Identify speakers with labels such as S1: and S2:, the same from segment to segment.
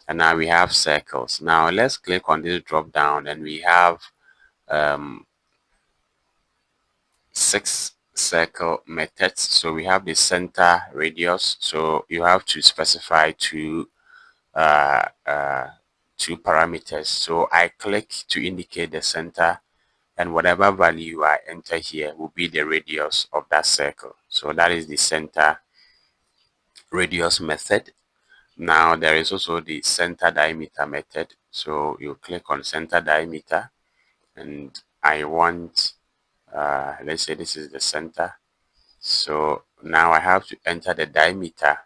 S1: and now we have circles. Now let's click on this drop down, and we have 6 circle methods. So we have the center radius, so you have to specify uh, uh, two parameters. So I click to indicate the center, and whatever value I enter here will be the radius of that circle. So that is the center radius method. Now there is also the center diameter method. So you click on center diameter, and I want let's say this is the center. So now I have to enter the diameter.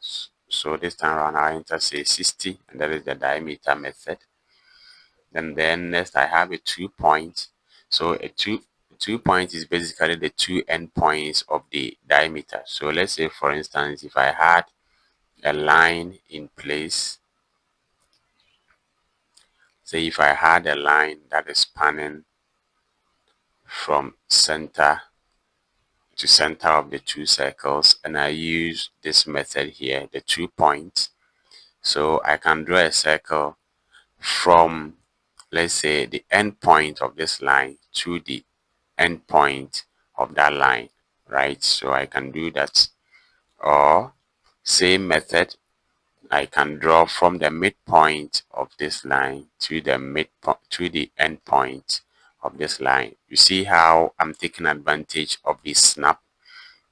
S1: So this time around I enter say 60, and that is the diameter method. And then next I have a 2-point. So a two point is basically the two endpoints of the diameter. So let's say, for instance, if I had a line in place, say if I had a line that is spanning from center to center of the two circles, and I use this method here, the 2 points. So I can draw a circle from, let's say, the end point of this line to the end point of that line, right? So I can do that. Or same method, I can draw from the midpoint of this line to the midpoint to the end point of this line. You see how I'm taking advantage of the snap,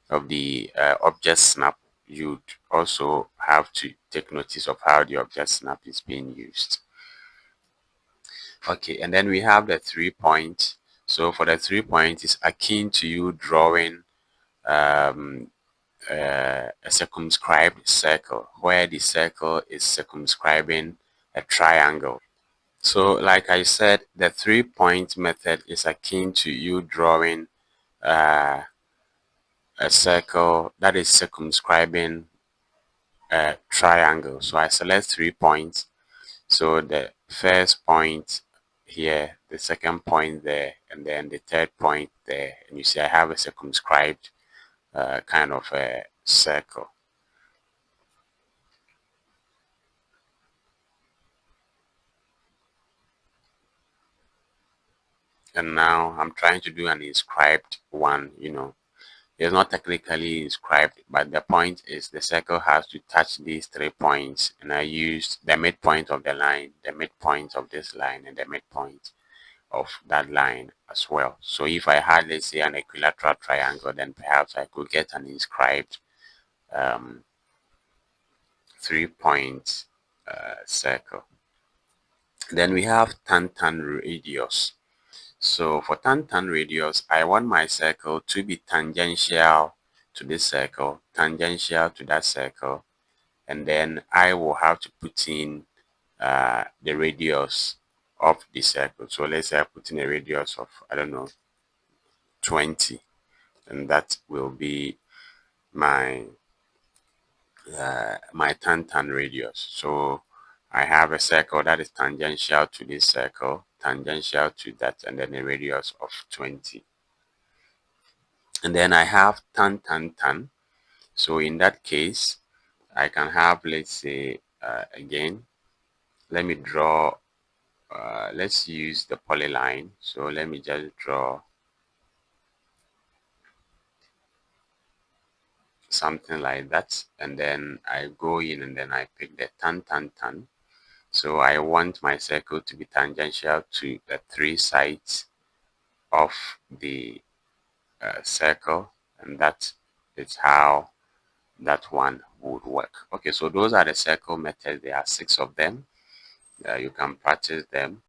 S1: of the object snap. You'd also have to take notice of how the object snap is being used. Okay, and then we have the 3 point. So for the 3 point, is akin to you drawing a circumscribed circle, where the circle is circumscribing a triangle. So like I said, the 3-point method is akin to you drawing a circle that is circumscribing a triangle. So I select 3 points. So the first point here, the second point there, and then the third point there, and you see I have a circumscribed kind of a circle. And now I'm trying to do an inscribed one. It's not technically inscribed, but the point is the circle has to touch these 3 points, and I used the midpoint of the line, the midpoint of this line, and the midpoint of that line as well. So if I had, let's say, an equilateral triangle, then perhaps I could get an inscribed 3-point circle. Then we have tan radius. So for tan radius, I want my circle to be tangential to this circle, tangential to that circle, and then I will have to put in the radius of the circle. So let's say I put in a radius of, I don't know, 20, and that will be my my tan radius. So I have a circle that is tangential to this circle, tangential to that, and then a radius of 20. And then I have tan. So in that case, I can have, let's say, again, let me draw, let's use the polyline. So let me just draw something like that, and then I go in and then I pick the tan. So I want my circle to be tangential to the 3 sides of the circle, and that is how that one would work. Okay, so those are the circle methods. There are 6 of them. You can practice them.